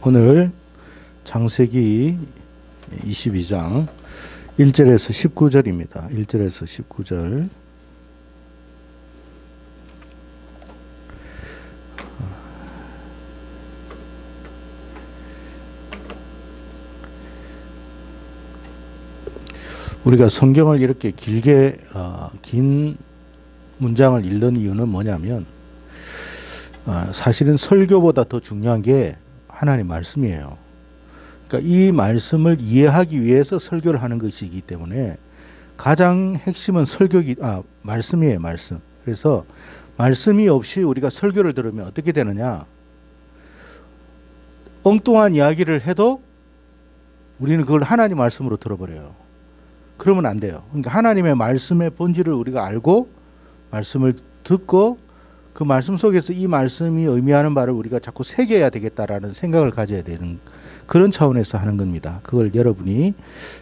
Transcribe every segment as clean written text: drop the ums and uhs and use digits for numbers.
오늘 창세기 22장 1절에서 19절입니다. 1절에서 19절. 우리가 성경을 이렇게 길게 긴 문장을 읽는 이유는 뭐냐면 사실은 설교보다 더 중요한 게 하나님 말씀이에요. 그러니까 이 말씀을 이해하기 위해서 설교를 하는 것이기 때문에 가장 핵심은 말씀이에요, 말씀. 그래서 말씀이 없이 우리가 설교를 들으면 어떻게 되느냐? 엉뚱한 이야기를 해도 우리는 그걸 하나님 말씀으로 들어버려요. 그러면 안 돼요. 그러니까 하나님의 말씀의 본질을 우리가 알고 말씀을 듣고 그 말씀 속에서 이 말씀이 의미하는 바를 우리가 자꾸 새겨야 되겠다라는 생각을 가져야 되는 그런 차원에서 하는 겁니다. 그걸 여러분이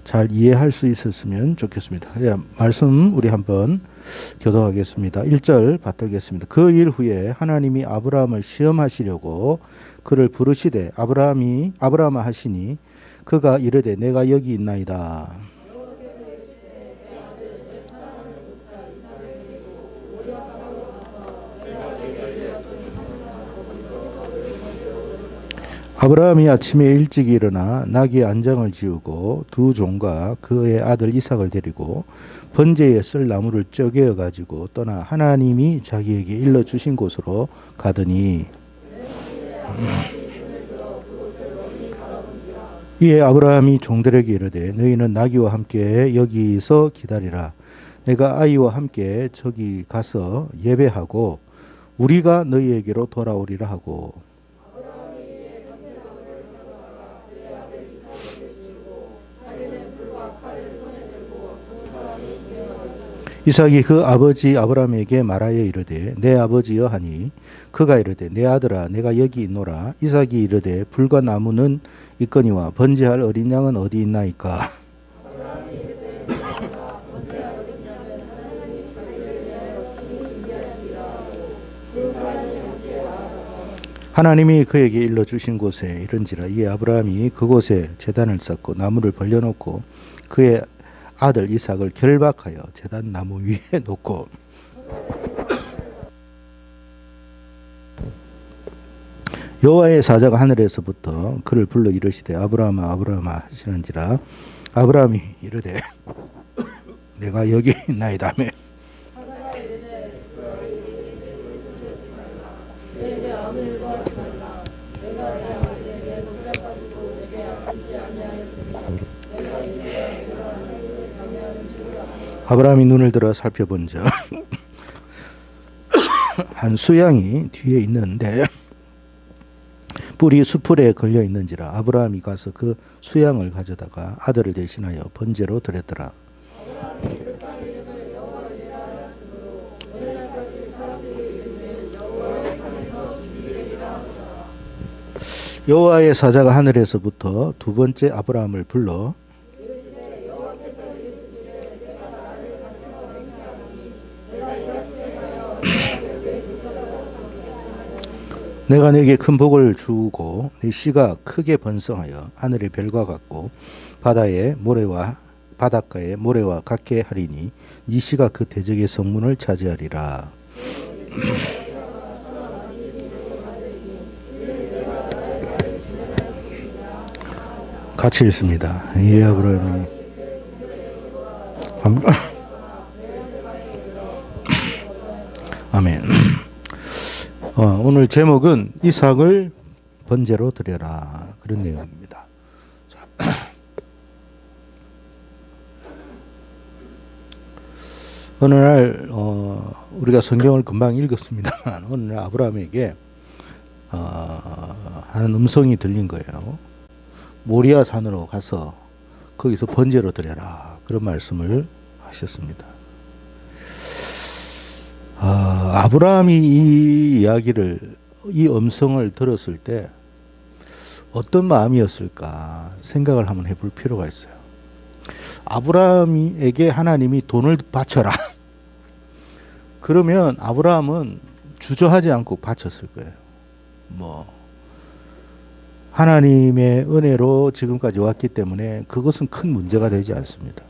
잘 이해할 수 있었으면 좋겠습니다. 말씀 우리 한번 교독하겠습니다. 1절 받들겠습니다. 그 일 후에 하나님이 아브라함을 시험하시려고 그를 부르시되 아브라함아 하시니 그가 이르되 내가 여기 있나이다. 아브라함이 아침에 일찍 일어나 나귀의 안장을 지우고 두 종과 그의 아들 이삭을 데리고 번제에 쓸 나무를 쪼개어 가지고 떠나 하나님이 자기에게 일러주신 곳으로 가더니 이에 아브라함이 종들에게 이르되 너희는 나귀와 함께 여기서 기다리라. 내가 아이와 함께 저기 가서 예배하고 우리가 너희에게로 돌아오리라 하고 이삭이 그 아버지 아브라함에게 말하여 이르되 내 아버지여 하니 그가 이르되 내 아들아 내가 여기 있노라. 이삭이 이르되 불과 나무는 있거니와 번제할 어린 양은 어디 있나이까. 하나님이 그에게 일러주신 곳에 이른지라. 이에 아브라함이 그곳에 제단을 쌓고 나무를 벌려놓고 그의 아들 이삭을 결박하여 제단 나무 위에 놓고 여호와의 사자가 하늘에서부터 그를 불러 이르시되 아브라함아 아브라함아 하시는지라. 아브라함이 이르되 내가 여기 있나이다며. 아브라함이 눈을 들어 살펴본즉 한 수양이 뒤에 있는데 뿔이 수풀에 걸려 있는지라. 아브라함이 가서 그 수양을 가져다가 아들을 대신하여 번제로 드렸더라. 여호와의 사자가 하늘에서부터 두 번째 아브라함을 불러 내가 네게 큰 복을 주고 네 씨가 크게 번성하여 하늘의 별과 같고 바닷가의 모래와 같게 하리니 네 씨가 그 대적의 성문을 차지하리라. 같이 읽습니다. 예, 아브라함이 아멘. 오늘 제목은 이삭을 번제로 드려라, 그런 내용입니다. 어느 날 우리가 성경을 금방 읽었습니다만 어느 날 아브라함에게 하는 음성이 들린 거예요. 모리아 산으로 가서 거기서 번제로 드려라, 그런 말씀을 하셨습니다. 아브라함이 이 이야기를, 이 음성을 들었을 때 어떤 마음이었을까 생각을 한번 해볼 필요가 있어요. 아브라함에게 하나님이 돈을 바쳐라. 그러면 아브라함은 주저하지 않고 바쳤을 거예요. 하나님의 은혜로 지금까지 왔기 때문에 그것은 큰 문제가 되지 않습니다.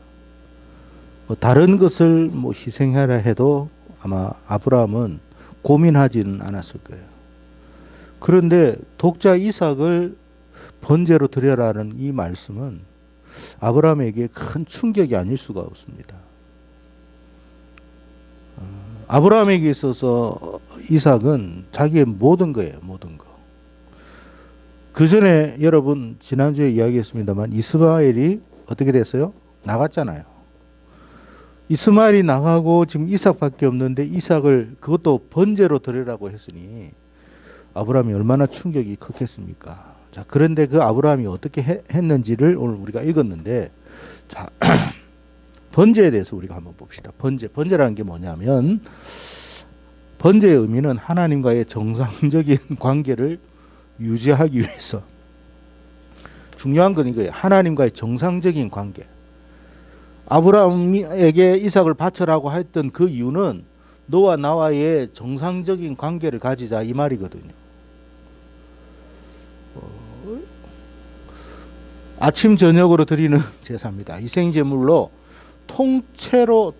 뭐 다른 것을 뭐 희생하라 해도 아마 아브라함은 고민하지는 않았을 거예요. 그런데 독자 이삭을 번제로 드려라는 이 말씀은 아브라함에게 큰 충격이 아닐 수가 없습니다. 아브라함에게 있어서 이삭은 자기의 모든 거예요, 모든 거. 그 전에 여러분 지난주에 이야기했습니다만 이스마엘이 어떻게 됐어요? 나갔잖아요. 이스마엘이 나가고 지금 이삭밖에 없는데 이삭을 그것도 번제로 드리라고 했으니 아브라함이 얼마나 충격이 컸겠습니까? 자, 그런데 그 아브라함이 어떻게 했는지를 오늘 우리가 읽었는데, 자, 번제에 대해서 우리가 한번 봅시다. 번제라는 게 뭐냐면, 번제의 의미는 하나님과의 정상적인 관계를 유지하기 위해서, 중요한 건 이거예요. 하나님과의 정상적인 관계. 아브라함에게 이삭을 바쳐라고 했던 그 이유는 너와 나와의 정상적인 관계를 가지자 이 말이거든요. 아침 저녁으로 드리는 제사입니다. 희생제물로 통째로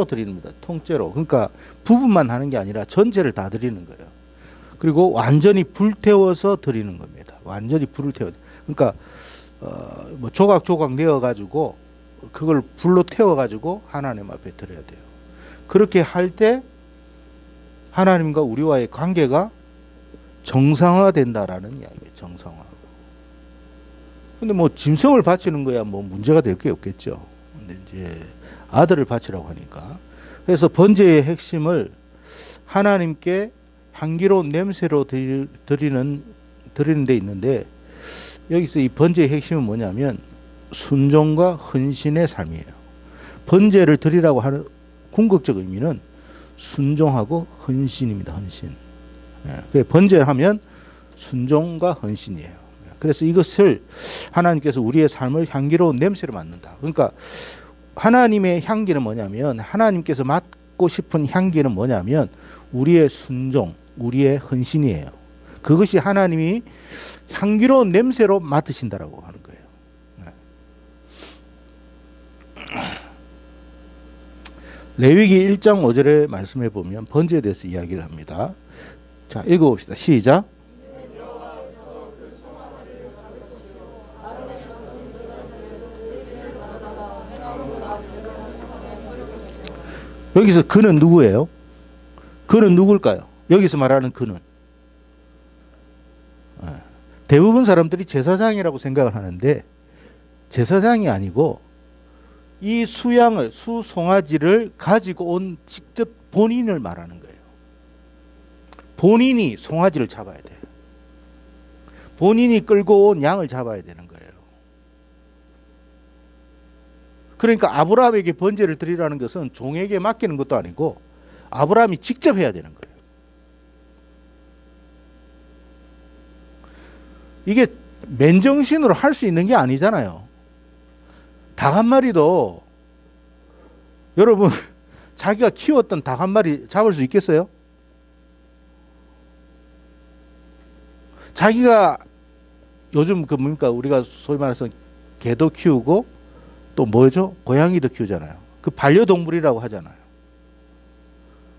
드립니다. 통째로. 그러니까 부분만 하는 게 아니라 전체를 다 드리는 거예요. 그리고 완전히 불태워서 드리는 겁니다. 완전히 불을 태워. 그러니까 뭐 조각조각 내어 가지고 그걸 불로 태워 가지고 하나님 앞에 드려야 돼요. 그렇게 할 때 하나님과 우리와의 관계가 정상화된다라는 이야기예요. 정상화. 근데 뭐 짐승을 바치는 거야 뭐 문제가 될 게 없겠죠. 근데 이제 아들을 바치라고 하니까. 그래서 번제의 핵심을 하나님께 향기로운 냄새로 드리는 데 있는데, 여기서 이 번제의 핵심은 뭐냐면 순종과 헌신의 삶이에요. 번제를 드리라고 하는 궁극적 의미는 순종하고 헌신입니다. 헌신. 번제하면 순종과 헌신이에요. 그래서 이것을 하나님께서 우리의 삶을 향기로운 냄새로 만든다. 그러니까 하나님의 향기는 뭐냐면, 하나님께서 맡고 싶은 향기는 뭐냐면 우리의 순종, 우리의 헌신이에요. 그것이 하나님이 향기로운 냄새로 맡으신다라고 하는 거예요. 레위기 1장 5절의 말씀에 보면 번제에 대해서 이야기를 합니다. 자, 읽어봅시다. 시작. 여기서 그는 누구예요? 그는 누굴까요? 여기서 말하는 그는 대부분 사람들이 제사장이라고 생각을 하는데 제사장이 아니고 이 수송아지를 가지고 온 직접 본인을 말하는 거예요. 본인이 송아지를 잡아야 돼요. 본인이 끌고 온 양을 잡아야 되는 거예요. 그러니까 아브라함에게 번제를 드리라는 것은 종에게 맡기는 것도 아니고 아브라함이 직접 해야 되는 거예요. 이게 맨정신으로 할 수 있는 게 아니잖아요. 닭 한 마리도 여러분 자기가 키웠던 닭 한 마리 잡을 수 있겠어요? 자기가 요즘 그 뭡니까 우리가 소위 말해서 개도 키우고 또 뭐죠? 고양이도 키우잖아요. 그 반려동물이라고 하잖아요.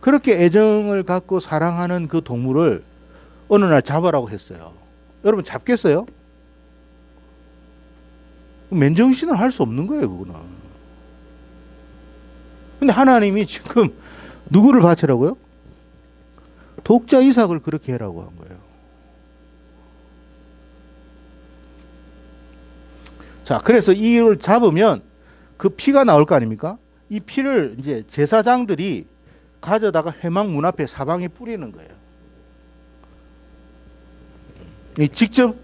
그렇게 애정을 갖고 사랑하는 그 동물을 어느 날 잡아라고 했어요. 여러분 잡겠어요? 맨정신을 할 수 없는 거예요, 그거는. 근데 하나님이 지금 누구를 바치라고요? 독자 이삭을 그렇게 해라고 한 거예요. 자, 그래서 이를 잡으면 그 피가 나올 거 아닙니까? 이 피를 이제 제사장들이 가져다가 회막 문 앞에 사방에 뿌리는 거예요. 직접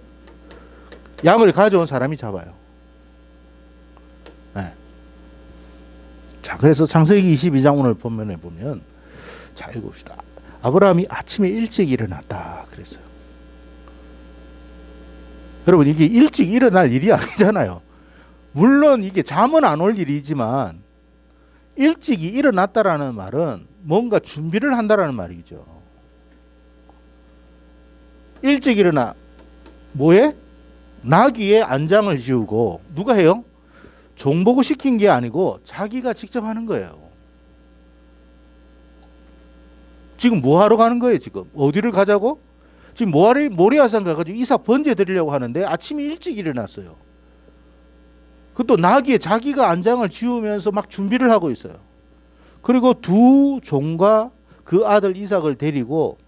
양을 가져온 사람이 잡아요. 네. 자, 그래서 창세기 22장 오늘 본문에 보면, 자, 읽읍시다. 아브라함이 아침에 일찍 일어났다 그랬어요. 여러분, 이게 일찍 일어날 일이 아니잖아요. 물론 이게 잠은 안 올 일이지만 일찍이 일어났다라는 말은 뭔가 준비를 한다라는 말이죠. 일찍 일어나 뭐해? 나귀의 안장을 지우고 누가 해요? 종보고 시킨 게 아니고 자기가 직접 하는 거예요. 지금 뭐 하러 가는 거예요? 지금 어디를 가자고? 지금 모리아산 가가지고 이삭 번제 드리려고 하는데 아침에 일찍 일어났어요. 그것도 나귀에 자기가 안장을 지우면서 막 준비를 하고 있어요. 그리고 두 종과 그 아들 이삭을 데리고,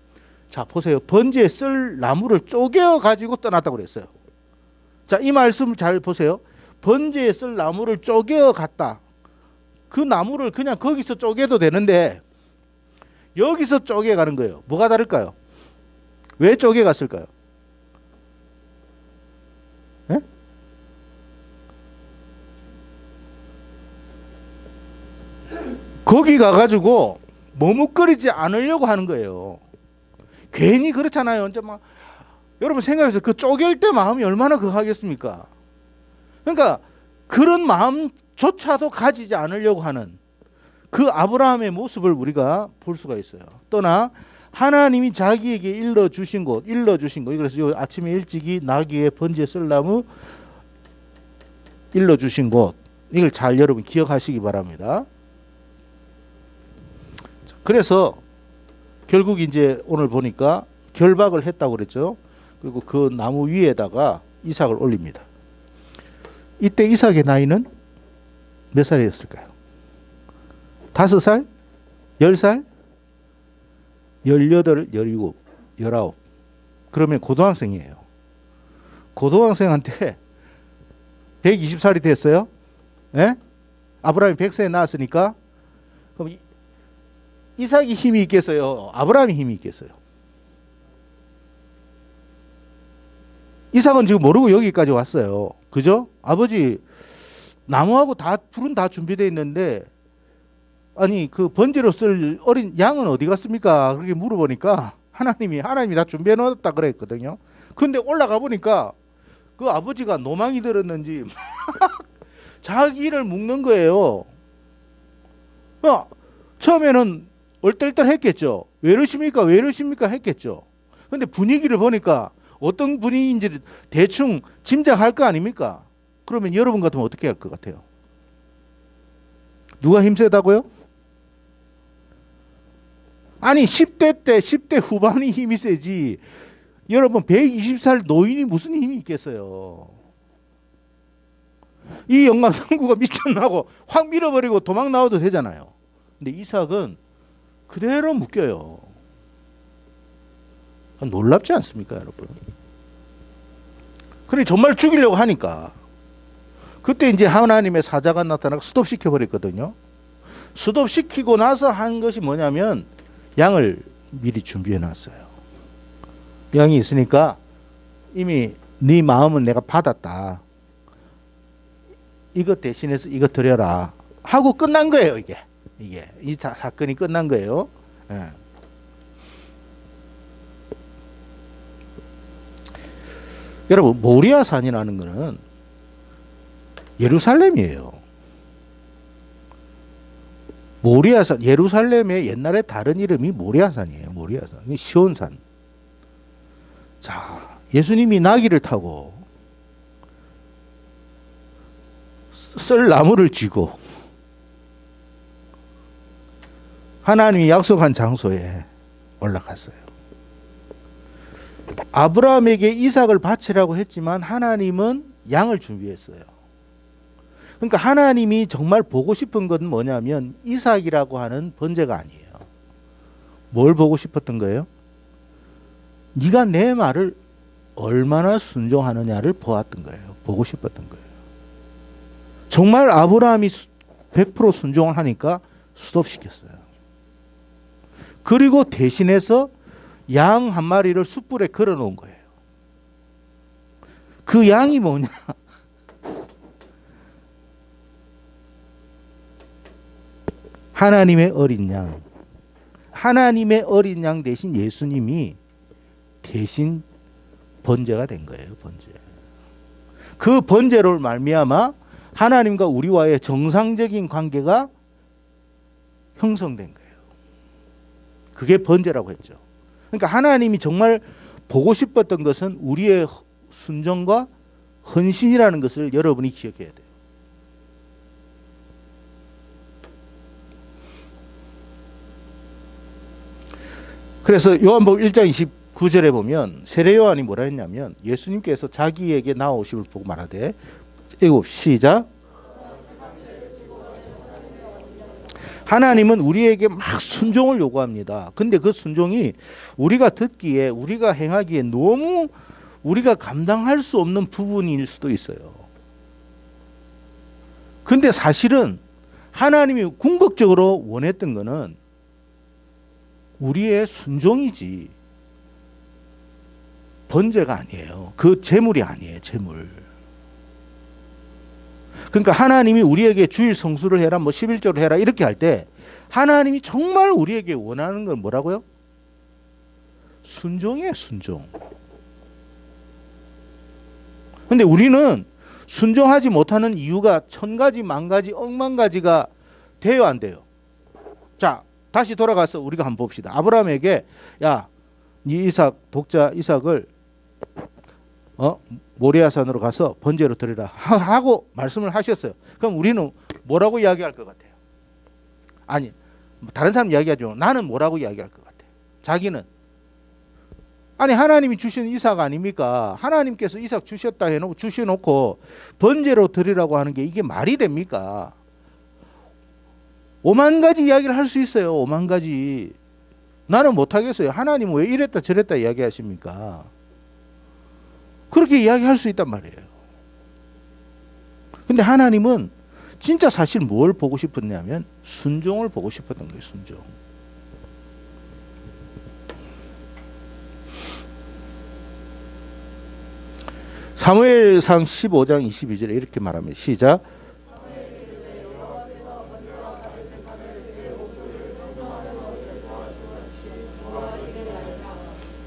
자 보세요, 번제에 쓸 나무를 쪼개어 가지고 떠났다고 그랬어요. 자, 이 말씀을 잘 보세요. 번제에 쓸 나무를 쪼개어 갔다. 그 나무를 그냥 거기서 쪼개도 되는데 여기서 쪼개 가는 거예요. 뭐가 다를까요? 왜 쪼개 갔을까요? 예? 거기 가가지고 머뭇거리지 않으려고 하는 거예요. 괜히 그렇잖아요. 이제 막 여러분 생각해서 그 쪼갤 때 마음이 얼마나 그하겠습니까? 그러니까 그런 마음조차도 가지지 않으려고 하는 그 아브라함의 모습을 우리가 볼 수가 있어요. 또나 하나님이 자기에게 일러주신 곳. 그래서 아침에 일찍이 나귀의 번제 쓸 나무 일러주신 곳. 이걸 잘 여러분 기억하시기 바랍니다. 그래서 결국 이제 오늘 보니까 결박을 했다고 그랬죠. 그리고 그 나무 위에다가 이삭을 올립니다. 이때 이삭의 나이는 몇 살이었을까요? 5살? 10살? 18, 17, 19. 그러면 고등학생이에요. 고등학생한테 120살이 됐어요. 예? 아브라함이 100세에 낳았으니까 그럼 이삭이 힘이 있겠어요? 아브라함이 힘이 있겠어요? 이삭은 지금 모르고 여기까지 왔어요. 그죠? 아버지 나무하고 다 불은 다 준비되어 있는데 아니 그 번제로 쓸 어린 양은 어디 갔습니까? 그렇게 물어보니까 하나님이 다 준비해 놓았다 그랬거든요. 근데 올라가 보니까 그 아버지가 노망이 들었는지 자기를 묶는 거예요. 처음에는 얼떨떨했겠죠. 왜 이러십니까 했겠죠. 근데 분위기를 보니까 어떤 분위기인지 대충 짐작할 거 아닙니까? 그러면 여러분 같으면 어떻게 할 것 같아요? 누가 힘세다고요? 아니 10대 후반이 힘이 세지. 여러분 120살 노인이 무슨 힘이 있겠어요? 이 영감성구가 미쳤나고 확 밀어버리고 도망 나와도 되잖아요. 근데 이삭은 그대로 묶여요. 놀랍지 않습니까, 여러분? 그래 정말 죽이려고 하니까 그때 이제 하나님의 사자가 나타나고 스톱시켜 버렸거든요. 스톱시키고 나서 한 것이 뭐냐면 양을 미리 준비해 놨어요. 양이 있으니까 이미 네 마음은 내가 받았다. 이것 대신해서 이거 드려라 하고 끝난 거예요. 이게 이 사건이 끝난 거예요. 예. 여러분 모리아산이라는 것은 예루살렘이에요. 모리아산, 예루살렘의 옛날에 다른 이름이 모리아산이에요. 모리아산, 시온산. 자, 예수님이 나귀를 타고 쓸 나무를 쥐고 하나님이 약속한 장소에 올라갔어요. 아브라함에게 이삭을 바치라고 했지만 하나님은 양을 준비했어요. 그러니까 하나님이 정말 보고 싶은 건 뭐냐면 이삭이라고 하는 번제가 아니에요. 뭘 보고 싶었던 거예요? 네가 내 말을 얼마나 순종하느냐를 보았던 거예요. 보고 싶었던 거예요. 정말 아브라함이 100% 순종을 하니까 스톱시켰어요. 그리고 대신해서 양 한 마리를 숯불에 걸어 놓은 거예요. 그 양이 뭐냐? 하나님의 어린 양. 하나님의 어린 양 대신 예수님이 대신 번제가 된 거예요. 번제. 그 번제로 말미암아 하나님과 우리와의 정상적인 관계가 형성된 거예요. 그게 번제라고 했죠. 그러니까 하나님이 정말 보고 싶었던 것은 우리의 순종과 헌신이라는 것을 여러분이 기억해야 돼요. 그래서 요한복음 1장 29절에 보면 세례 요한이 뭐라 했냐면 예수님께서 자기에게 나오심을 보고 말하되 일곱 시작 하나님은 우리에게 막 순종을 요구합니다. 근데 그 순종이 우리가 듣기에 우리가 행하기에 너무 우리가 감당할 수 없는 부분일 수도 있어요. 근데 사실은 하나님이 궁극적으로 원했던 거는 우리의 순종이지 번제가 아니에요. 그 제물이 아니에요. 제물. 그러니까 하나님이 우리에게 주일 성수를 해라, 뭐 11조를 해라 이렇게 할 때 하나님이 정말 우리에게 원하는 건 뭐라고요? 순종이에요. 순종. 근데 우리는 순종하지 못하는 이유가 1000가지, 10,000가지, 억만 가지가 돼요, 안 돼요? 자, 다시 돌아가서 우리가 한번 봅시다. 아브라함에게 야, 네 이삭 독자 이삭을 모리아산으로 가서 번제로 드리라 하고 말씀을 하셨어요. 그럼 우리는 뭐라고 이야기할 것 같아요? 아니, 다른 사람 이야기하죠. 나는 뭐라고 이야기할 것 같아요? 자기는 아니 하나님이 주신 이삭 아닙니까? 하나님께서 이삭 주셨다 해놓고 주셔놓고 번제로 드리라고 하는 게 이게 말이 됩니까? 5만 가지 이야기를 할 수 있어요. 5만 가지. 나는 못하겠어요. 하나님 왜 이랬다 저랬다 이야기하십니까? 그렇게 이야기할 수 있단 말이에요. 근데 하나님은 진짜 사실 뭘 보고 싶었냐면 순종을 보고 싶었던 거예요. 순종. 사무엘상 15장 22절에 이렇게 말합니다. 시작.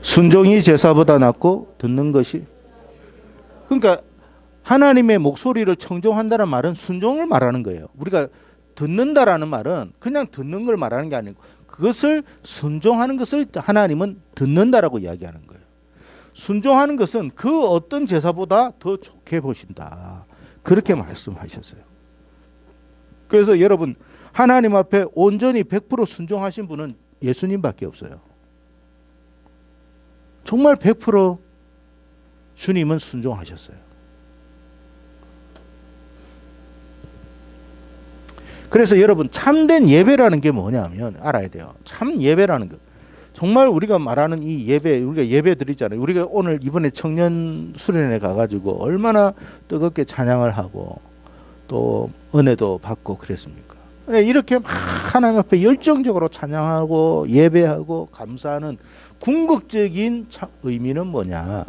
순종이 제사보다 낫고 듣는 것이. 그러니까 하나님의 목소리를 청종한다는 말은 순종을 말하는 거예요. 우리가 듣는다라는 말은 그냥 듣는 걸 말하는 게 아니고 그것을 순종하는 것을 하나님은 듣는다라고 이야기하는 거예요. 순종하는 것은 그 어떤 제사보다 더 좋게 보신다. 그렇게 말씀하셨어요. 그래서 여러분 하나님 앞에 온전히 100% 순종하신 분은 예수님밖에 없어요. 정말 100% 주님은 순종하셨어요. 그래서 여러분 참된 예배라는 게 뭐냐면 알아야 돼요. 참 예배라는 것. 정말 우리가 말하는 이 예배, 우리가 예배 드리잖아요. 우리가 오늘 이번에 청년 수련회 가가지고 얼마나 뜨겁게 찬양을 하고 또 은혜도 받고 그랬습니까? 이렇게 막 하나님 앞에 열정적으로 찬양하고 예배하고 감사하는 궁극적인 의미는 뭐냐?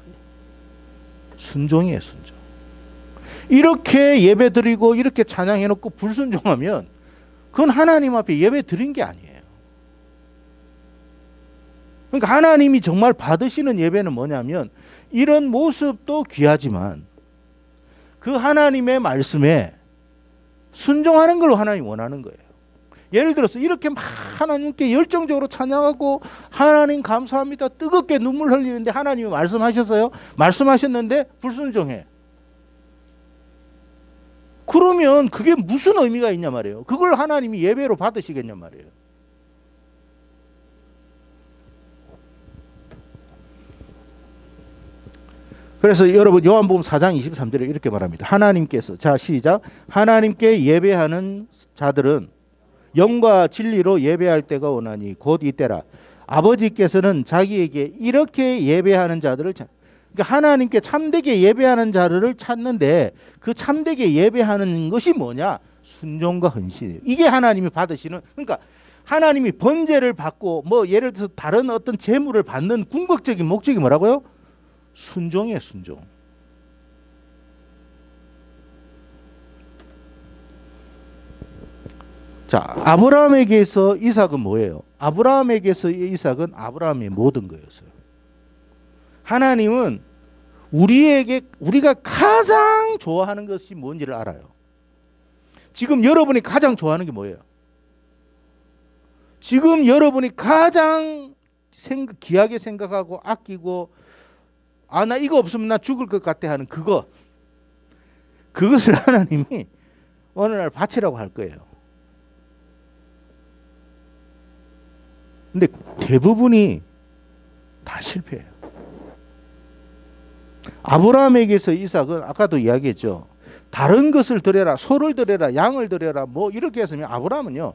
순종이에요, 순종. 이렇게 예배 드리고 이렇게 찬양해놓고 불순종하면 그건 하나님 앞에 예배 드린 게 아니에요. 그러니까 하나님이 정말 받으시는 예배는 뭐냐면 이런 모습도 귀하지만 그 하나님의 말씀에 순종하는 걸 하나님이 원하는 거예요. 예를 들어서 이렇게 막 하나님께 열정적으로 찬양하고 하나님 감사합니다 뜨겁게 눈물 흘리는데 하나님이 말씀하셨어요? 말씀하셨는데 불순종해. 그러면 그게 무슨 의미가 있냐 말이에요. 그걸 하나님이 예배로 받으시겠냐 말이에요. 그래서 여러분 요한복음 4장 23절에 이렇게 말합니다. 하나님께서 자 시작 하나님께 예배하는 자들은 영과 진리로 예배할 때가 오나니 곧 이때라. 아버지께서는 자기에게 이렇게 예배하는 자들을 그러니까 하나님께 참되게 예배하는 자들을 찾는데 그 참되게 예배하는 것이 뭐냐? 순종과 헌신이에요. 이게 하나님이 받으시는 그러니까 하나님이 번제를 받고 뭐 예를 들어서 다른 어떤 제물을 받는 궁극적인 목적이 뭐라고요? 순종이에요, 순종. 자, 아브라함에게서 이삭은 뭐예요? 아브라함에게서 이삭은 아브라함의 모든 거였어요. 하나님은 우리가 가장 좋아하는 것이 뭔지를 알아요. 지금 여러분이 가장 좋아하는 게 뭐예요? 지금 여러분이 가장 귀하게 생각하고 아끼고 나 이거 없으면 나 죽을 것 같아 하는 그거 그것을 하나님이 어느 날 바치라고 할 거예요. 근데 대부분이 다 실패해요. 아브라함에게서 이삭은 아까도 이야기했죠. 다른 것을 드려라, 소를 드려라, 양을 드려라, 뭐 이렇게 했으면 아브라함은요,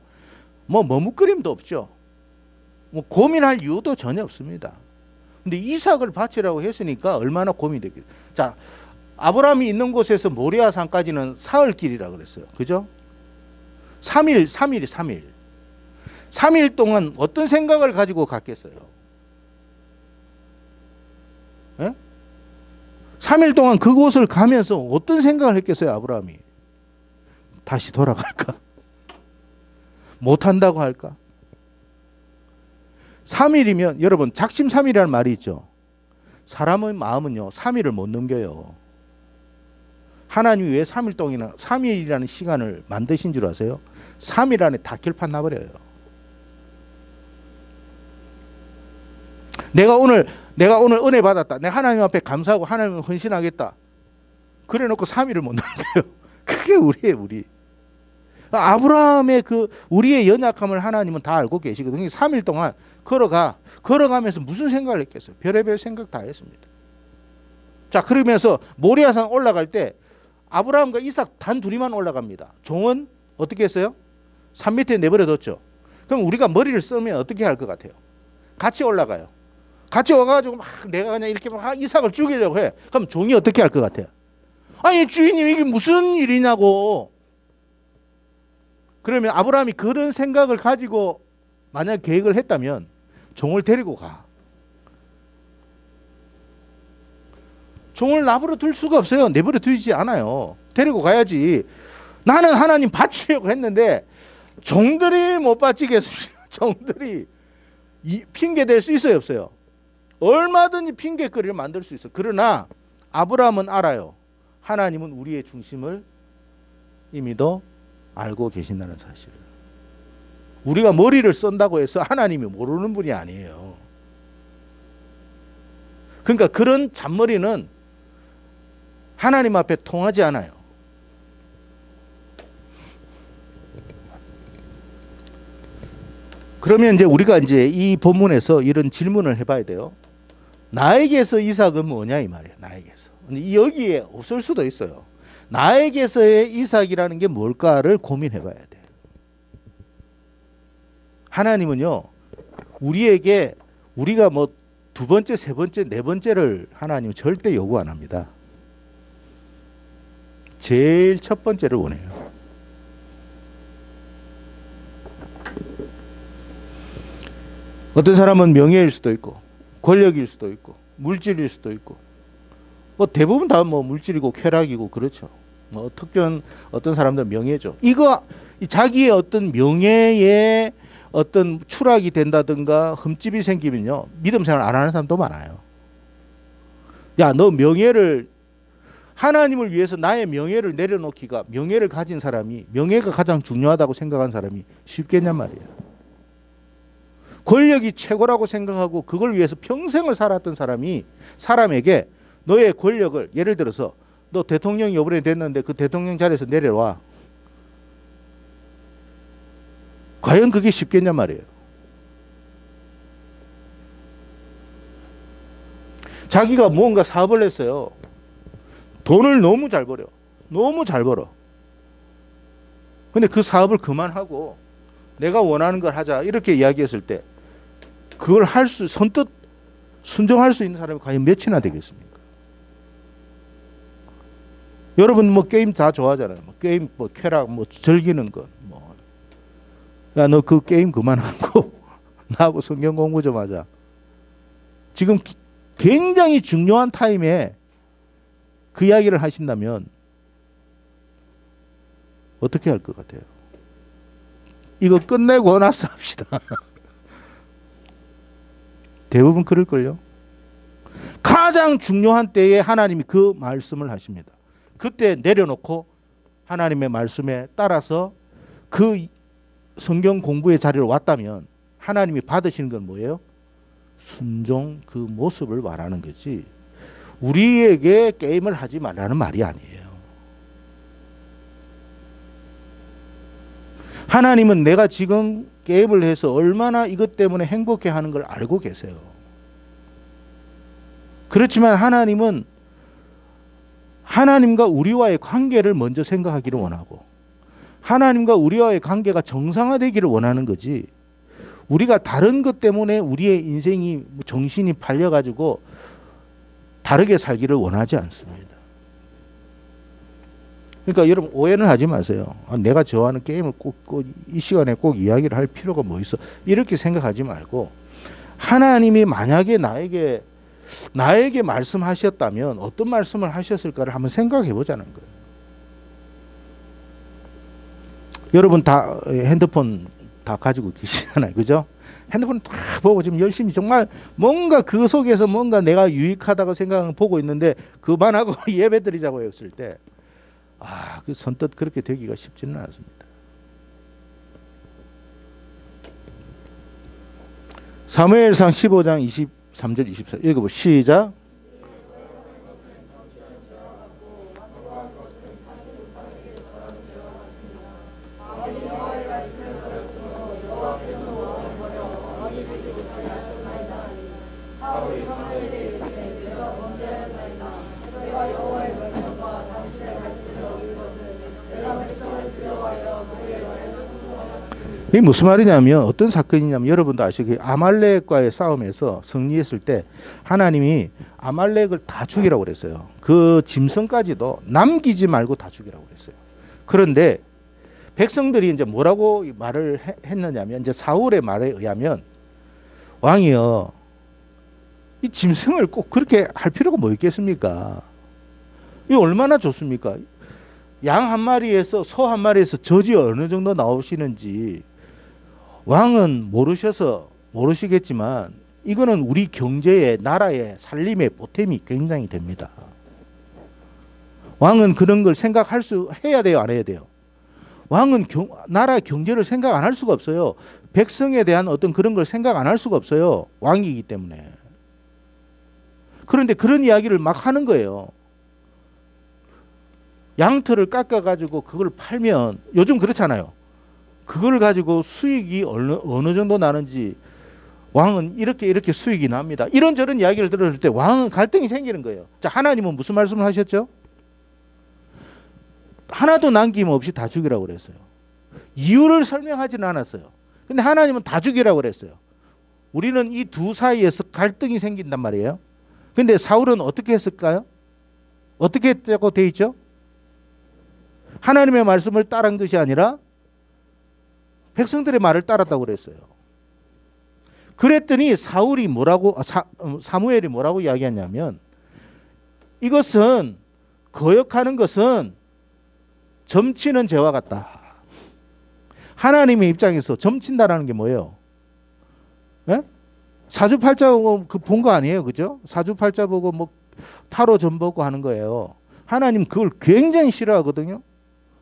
뭐 머뭇거림도 없죠. 뭐 고민할 이유도 전혀 없습니다. 근데 이삭을 바치라고 했으니까 얼마나 고민이 되겠어요. 자, 아브라함이 있는 곳에서 모리아 산까지는 사흘길이라 그랬어요. 그죠? 3일. 3일 동안 어떤 생각을 가지고 갔겠어요? 예? 3일 동안 그곳을 가면서 어떤 생각을 했겠어요, 아브라함이? 다시 돌아갈까? 못한다고 할까? 3일이면 여러분 작심삼일이라는 말이 있죠. 사람의 마음은요 3일을 못 넘겨요. 하나님이 왜 3일 동안이나 3일이라는 시간을 만드신 줄 아세요? 3일 안에 다 결판 나버려요. 내가 오늘 은혜 받았다. 내가 하나님 앞에 감사하고 하나님을 헌신하겠다. 그래 놓고 3일을 못 넘겨요. 그게 우리. 아브라함의 그 우리의 연약함을 하나님은 다 알고 계시거든요. 3일 동안 걸어가면서 무슨 생각을 했겠어요? 별의별 생각 다 했습니다. 자, 그러면서 모리아산 올라갈 때 아브라함과 이삭 단 둘이만 올라갑니다. 종은 어떻게 했어요? 산 밑에 내버려뒀죠. 그럼 우리가 머리를 쓰면 어떻게 할 것 같아요? 같이 올라가요. 같이 와가지고 막 내가 그냥 이렇게 막 이삭을 죽이려고 해. 그럼 종이 어떻게 할 것 같아요? 아니 주인님 이게 무슨 일이냐고. 그러면 아브라함이 그런 생각을 가지고 만약 계획을 했다면 종을 데리고 가. 종을 나부러 둘 수가 없어요. 내버려 두지 않아요. 데리고 가야지. 나는 하나님 바치려고 했는데 종들이 못 바치겠습니다. 종들이 핑계 댈 수 있어요, 없어요? 얼마든지 핑계거리를 만들 수 있어요. 그러나 아브라함은 알아요. 하나님은 우리의 중심을 이미도 알고 계신다는 사실을. 우리가 머리를 쓴다고 해서 하나님이 모르는 분이 아니에요. 그러니까 그런 잔머리는 하나님 앞에 통하지 않아요. 그러면 이제 우리가 이제 이 본문에서 이런 질문을 해봐야 돼요. 나에게서 이삭은 뭐냐 이 말이에요. 나에게서. 근데 여기에 없을 수도 있어요. 나에게서의 이삭이라는 게 뭘까를 고민해봐야 돼요. 하나님은요, 우리에게 우리가 뭐 두 번째, 세 번째, 네 번째를 하나님은 절대 요구 안 합니다. 제일 첫 번째를 원해요. 어떤 사람은 명예일 수도 있고, 권력일 수도 있고, 물질일 수도 있고, 뭐 대부분 다 뭐 물질이고 쾌락이고 그렇죠. 뭐 특별한 어떤 사람들은 명예죠. 이거 자기의 어떤 명예에 어떤 추락이 된다든가 흠집이 생기면요 믿음 생활 안 하는 사람도 많아요. 야, 너 명예를 하나님을 위해서 나의 명예를 내려놓기가 명예를 가진 사람이 명예가 가장 중요하다고 생각한 사람이 쉽겠냔 말이에요. 권력이 최고라고 생각하고 그걸 위해서 평생을 살았던 사람에게 너의 권력을 예를 들어서 너 대통령이 이번에 됐는데 그 대통령 자리에서 내려와. 과연 그게 쉽겠냔 말이에요. 자기가 뭔가 사업을 했어요. 돈을 너무 잘 벌여. 너무 잘 벌어. 근데 그 사업을 그만하고 내가 원하는 걸 하자 이렇게 이야기했을 때 그걸 선뜻 순종할 수 있는 사람이 과연 몇이나 되겠습니까? 여러분 뭐 게임 다 좋아하잖아요. 뭐 게임 뭐 쾌락 뭐 즐기는 것 뭐. 야, 너 그 게임 그만하고 나하고 성경 공부 좀 하자. 지금 굉장히 중요한 타임에 그 이야기를 하신다면 어떻게 할 것 같아요? 이거 끝내고 나서 합시다. 대부분 그럴걸요. 가장 중요한 때에 하나님이 그 말씀을 하십니다. 그때 내려놓고 하나님의 말씀에 따라서 그 성경 공부의 자리로 왔다면 하나님이 받으시는 건 뭐예요? 순종 그 모습을 말하는 거지 우리에게 게임을 하지 말라는 말이 아니에요. 하나님은 내가 지금 게임을 해서 얼마나 이것 때문에 행복해하는 걸 알고 계세요. 그렇지만 하나님은 하나님과 우리와의 관계를 먼저 생각하기를 원하고 하나님과 우리와의 관계가 정상화되기를 원하는 거지, 우리가 다른 것 때문에 우리의 인생이 정신이 팔려가지고 다르게 살기를 원하지 않습니다. 그러니까 여러분 오해는 하지 마세요. 내가 좋아하는 게임을 꼭 이 시간에 꼭 이야기를 할 필요가 뭐 있어, 이렇게 생각하지 말고 하나님이 만약에 나에게 말씀하셨다면 어떤 말씀을 하셨을까를 한번 생각해 보자는 거예요. 여러분 다 핸드폰 다 가지고 계시잖아요, 그죠? 핸드폰 다 보고 지금 열심히 정말 뭔가 그 속에서 뭔가 내가 유익하다고 생각을 보고 있는데 그만하고 예배 드리자고 했을 때 그 선뜻 그렇게 되기가 쉽지는 않습니다. 사무엘상 15장 23절 24절 읽어보 시작. 이게 무슨 말이냐면 어떤 사건이냐면 여러분도 아시고 아말렉과의 싸움에서 승리했을 때 하나님이 아말렉을 다 죽이라고 그랬어요. 그 짐승까지도 남기지 말고 다 죽이라고 그랬어요. 그런데 백성들이 이제 뭐라고 말을 했느냐면 이제 사울의 말에 의하면 왕이여 이 짐승을 꼭 그렇게 할 필요가 뭐 있겠습니까? 이 얼마나 좋습니까? 양 한 마리에서 소 한 마리에서 젖이 어느 정도 나오시는지 왕은 모르시겠지만 이거는 우리 경제에 나라의 살림의 보탬이 굉장히 됩니다. 왕은 그런 걸 해야 돼요, 안 해야 돼요? 왕은 나라 경제를 생각 안 할 수가 없어요. 백성에 대한 어떤 그런 걸 생각 안 할 수가 없어요. 왕이기 때문에. 그런데 그런 이야기를 막 하는 거예요. 양털을 깎아가지고 그걸 팔면 요즘 그렇잖아요. 그걸 가지고 수익이 어느 정도 나는지 왕은 이렇게 수익이 납니다. 이런저런 이야기를 들었을 때 왕은 갈등이 생기는 거예요. 자, 하나님은 무슨 말씀을 하셨죠? 하나도 남김없이 다 죽이라고 그랬어요. 이유를 설명하지는 않았어요. 근데 하나님은 다 죽이라고 그랬어요. 우리는 이 두 사이에서 갈등이 생긴단 말이에요. 근데 사울은 어떻게 했을까요? 어떻게 했다고 돼 있죠? 하나님의 말씀을 따른 것이 아니라 백성들의 말을 따랐다고 그랬어요. 그랬더니 사무엘이 뭐라고 이야기했냐면 이것은 거역하는 것은 점치는 죄와 같다. 하나님의 입장에서 점친다라는 게 뭐예요? 예? 사주팔자 보고 본 거 아니에요, 그죠? 사주팔자 보고 뭐 타로 점 보고 하는 거예요. 하나님 그걸 굉장히 싫어하거든요.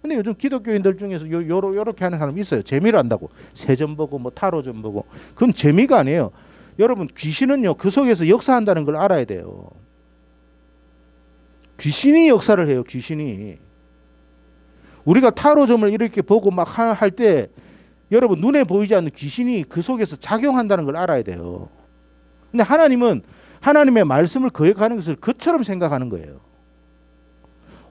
근데 요즘 기독교인들 중에서 요렇게 하는 사람이 있어요. 재미로 한다고. 세점 보고 뭐 타로 점 보고. 그건 재미가 아니에요. 여러분 귀신은요 그 속에서 역사한다는 걸 알아야 돼요. 귀신이 역사를 해요. 귀신이. 우리가 타로 점을 이렇게 보고 막 할 때 여러분 눈에 보이지 않는 귀신이 그 속에서 작용한다는 걸 알아야 돼요. 근데 하나님은 하나님의 말씀을 거역하는 것을 그처럼 생각하는 거예요.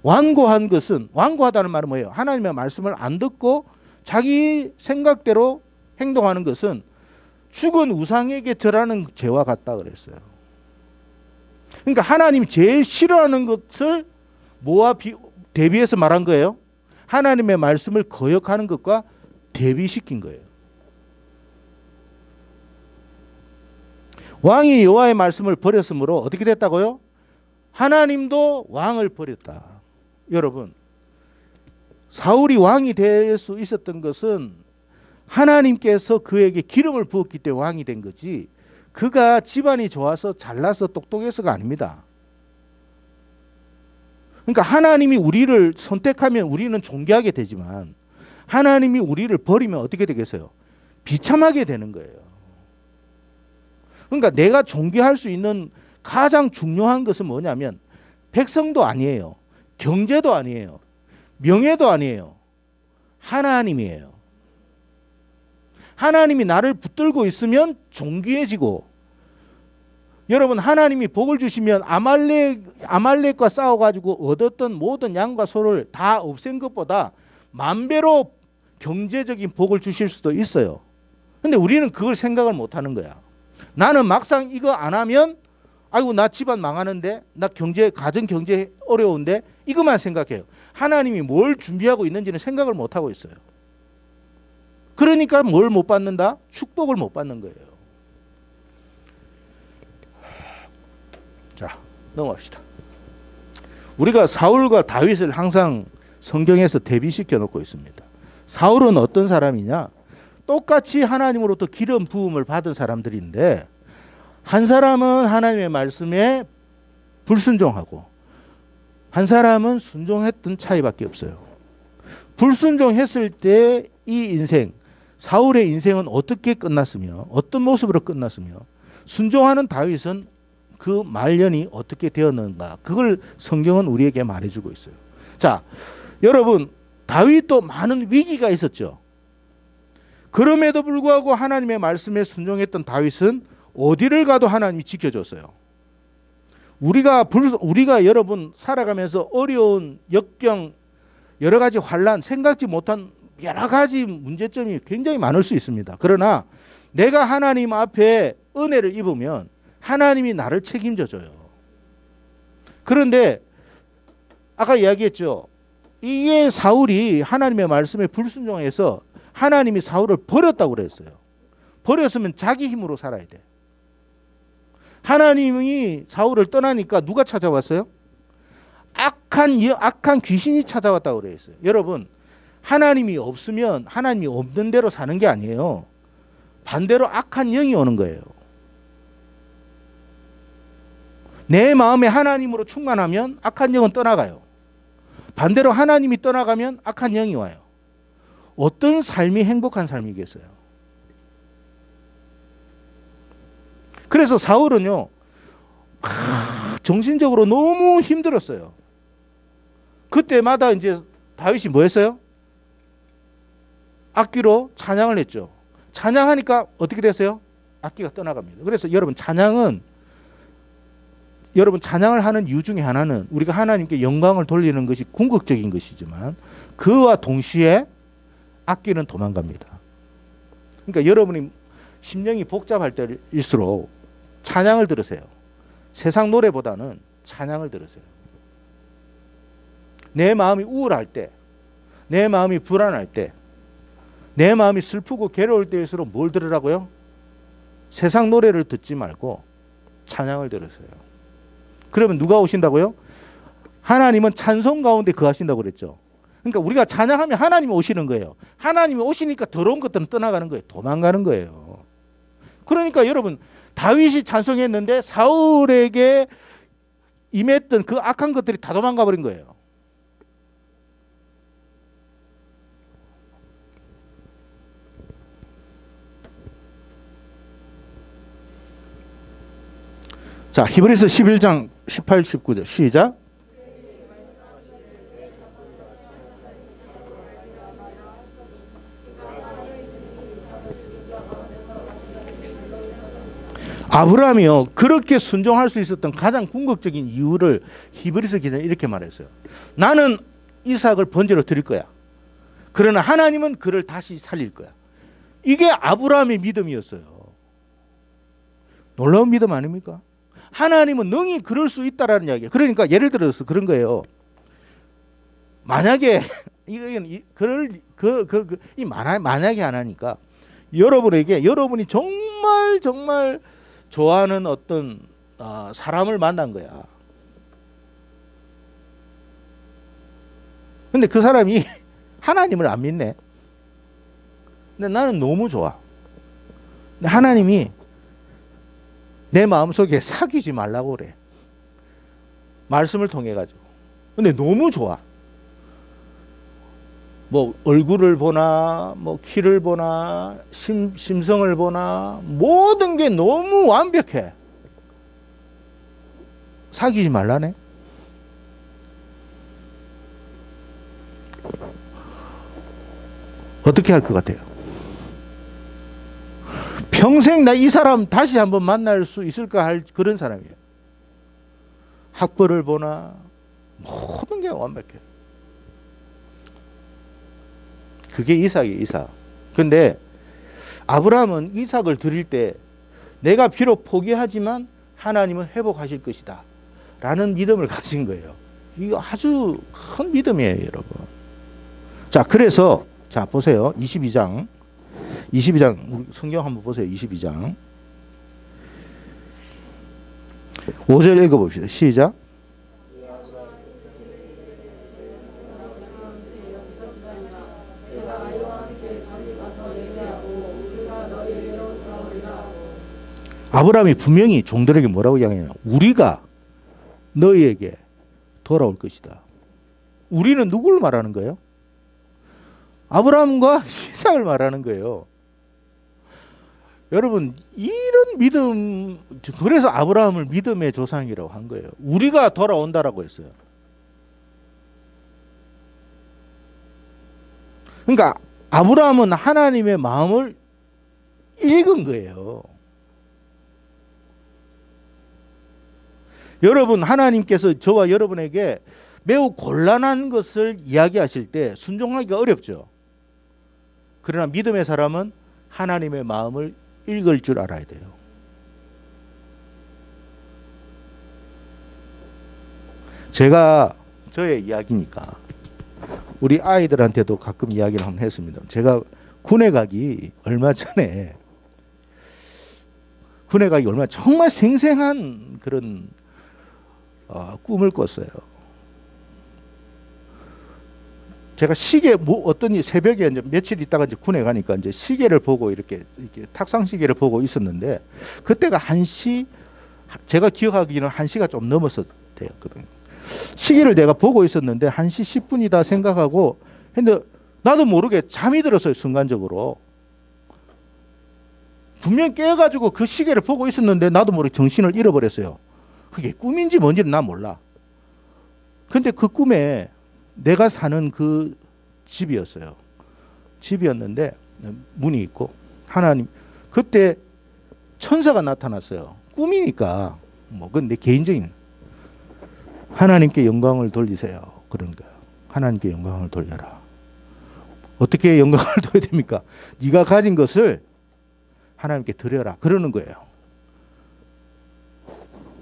완고하다는 말은 뭐예요? 하나님의 말씀을 안 듣고 자기 생각대로 행동하는 것은 죽은 우상에게 절하는 죄와 같다 그랬어요. 그러니까 하나님이 제일 싫어하는 것을 뭐와 대비해서 말한 거예요? 하나님의 말씀을 거역하는 것과 대비시킨 거예요. 왕이 여호와의 말씀을 버렸으므로 어떻게 됐다고요? 하나님도 왕을 버렸다. 여러분, 사울이 왕이 될 수 있었던 것은 하나님께서 그에게 기름을 부었기 때문에 왕이 된 거지, 그가 집안이 좋아서 잘나서 똑똑해서가 아닙니다. 그러니까 하나님이 우리를 선택하면 우리는 존귀하게 되지만 하나님이 우리를 버리면 어떻게 되겠어요? 비참하게 되는 거예요. 그러니까 내가 존귀할 수 있는 가장 중요한 것은 뭐냐면 백성도 아니에요. 경제도 아니에요. 명예도 아니에요. 하나님이에요. 하나님이 나를 붙들고 있으면 존귀해지고, 여러분 하나님이 복을 주시면 아말렉과 싸워가지고 얻었던 모든 양과 소를 다 없앤 것보다 만배로 경제적인 복을 주실 수도 있어요. 근데 우리는 그걸 생각을 못하는 거야. 나는 막상 이거 안 하면 아이고 나 집안 망하는데, 나 가정 경제 어려운데, 이것만 생각해요. 하나님이 뭘 준비하고 있는지는 생각을 못하고 있어요. 그러니까 뭘 못 받는다? 축복을 못 받는 거예요. 자, 넘어갑시다. 우리가 사울과 다윗을 항상 성경에서 대비시켜 놓고 있습니다. 사울은 어떤 사람이냐? 똑같이 하나님으로부터 기름 부음을 받은 사람들인데, 한 사람은 하나님의 말씀에 불순종하고 한 사람은 순종했던 차이밖에 없어요. 불순종했을 때 이 인생, 사울의 인생은 어떻게 끝났으며 어떤 모습으로 끝났으며, 순종하는 다윗은 그 말년이 어떻게 되었는가, 그걸 성경은 우리에게 말해주고 있어요. 자, 여러분 다윗도 많은 위기가 있었죠. 그럼에도 불구하고 하나님의 말씀에 순종했던 다윗은 어디를 가도 하나님이 지켜줬어요. 우리가 여러분 살아가면서 어려운 역경, 여러 가지 환난, 생각지 못한 여러 가지 문제점이 굉장히 많을 수 있습니다. 그러나 내가 하나님 앞에 은혜를 입으면 하나님이 나를 책임져 줘요. 그런데 아까 이야기했죠. 이게 사울이 하나님의 말씀에 불순종해서 하나님이 사울을 버렸다고 그랬어요. 버렸으면 자기 힘으로 살아야 돼. 하나님이 사울을 떠나니까 누가 찾아왔어요? 악한 귀신이 찾아왔다고 그랬어요. 여러분, 하나님이 없으면 하나님이 없는 대로 사는 게 아니에요. 반대로 악한 영이 오는 거예요. 내 마음에 하나님으로 충만하면 악한 영은 떠나가요. 반대로 하나님이 떠나가면 악한 영이 와요. 어떤 삶이 행복한 삶이겠어요? 그래서 사울은요, 정신적으로 너무 힘들었어요. 그때마다 이제 다윗이 뭐 했어요? 악기로 찬양을 했죠. 찬양하니까 어떻게 됐어요? 악기가 떠나갑니다. 그래서 여러분 찬양을 하는 이유 중에 하나는 우리가 하나님께 영광을 돌리는 것이 궁극적인 것이지만, 그와 동시에 악기는 도망갑니다. 그러니까 여러분이 심령이 복잡할 때일수록 찬양을 들으세요. 세상 노래보다는 찬양을 들으세요. 내 마음이 우울할 때, 내 마음이 불안할 때, 내 마음이 슬프고 괴로울 때일수록 뭘 들으라고요? 세상 노래를 듣지 말고 찬양을 들으세요. 그러면 누가 오신다고요? 하나님은 찬송 가운데 거하신다고 그랬죠. 그러니까 우리가 찬양하면 하나님이 오시는 거예요. 하나님이 오시니까 더러운 것들은 떠나가는 거예요. 도망가는 거예요. 그러니까 여러분, 다윗이 찬송했는데 사울에게 임했던 그 악한 것들이 다 도망가 버린 거예요. 자, 히브리서 11장 18, 19절 시작. 아브라함이요, 그렇게 순종할 수 있었던 가장 궁극적인 이유를 히브리서 기자는 이렇게 말했어요. 나는 이삭을 번제로 드릴 거야. 그러나 하나님은 그를 다시 살릴 거야. 이게 아브라함의 믿음이었어요. 놀라운 믿음 아닙니까? 하나님은 능히 그럴 수 있다라는 이야기예요. 그러니까 예를 들어서 그런 거예요. 만약에 만약에 안 하니까 여러분에게 여러분이 정말 좋아하는 어떤 사람을 만난 거야. 근데 그 사람이 하나님을 안 믿네. 근데 나는 너무 좋아. 근데 하나님이 내 마음속에 사귀지 말라고 그래. 말씀을 통해 가지고. 근데 너무 좋아. 뭐 얼굴을 보나 뭐 키를 보나 심성을 보나 모든 게 너무 완벽해. 사귀지 말라네. 어떻게 할 것 같아요? 평생 나 이 사람 다시 한번 만날 수 있을까 할 그런 사람이에요. 학벌을 보나 모든 게 완벽해. 그게 이삭이에요, 이삭. 근데 아브라함은 이삭을 드릴 때 내가 비록 포기하지만 하나님은 회복하실 것이다 라는 믿음을 가진 거예요. 이거 아주 큰 믿음이에요, 여러분. 자, 그래서 자 보세요. 22장 성경 한번 보세요. 22장 5절 읽어봅시다. 시작. 아브라함이 분명히 종들에게 뭐라고 이야기하냐. 우리가 너희에게 돌아올 것이다. 우리는 누구를 말하는 거예요? 아브라함과 이삭을 말하는 거예요. 여러분, 이런 믿음, 그래서 아브라함을 믿음의 조상이라고 한 거예요. 우리가 돌아온다라고 했어요. 그러니까 아브라함은 하나님의 마음을 읽은 거예요. 여러분, 하나님께서 저와 여러분에게 매우 곤란한 것을 이야기하실 때 순종하기가 어렵죠. 그러나 믿음의 사람은 하나님의 마음을 읽을 줄 알아야 돼요. 제가 저의 이야기니까 우리 아이들한테도 가끔 이야기를 한번 했습니다. 제가 군에 가기 얼마 전에 정말 생생한 그런 꿈을 꿨어요. 제가 어떤 새벽에 이제 며칠 있다가 이제 군에 가니까 이제 시계를 보고 이렇게 탁상 시계를 보고 있었는데 그때가 1시, 제가 기억하기로는 1시가 좀 넘었었대요. 시계를 내가 보고 있었는데 1시 10분이다 생각하고 근데 나도 모르게 잠이 들었어요. 순간적으로. 분명 깨가지고 그 시계를 보고 있었는데 나도 모르게 정신을 잃어버렸어요. 그게 꿈인지 뭔지는 난 몰라. 근데 그 꿈에 내가 사는 그 집이었어요. 집이었는데 문이 있고 하나님, 그때 천사가 나타났어요. 꿈이니까 뭐 그건 내 개인적인, 하나님께 영광을 돌리세요. 그런 거예요. 하나님께 영광을 돌려라. 어떻게 영광을 돌려야 됩니까? 네가 가진 것을 하나님께 드려라. 그러는 거예요.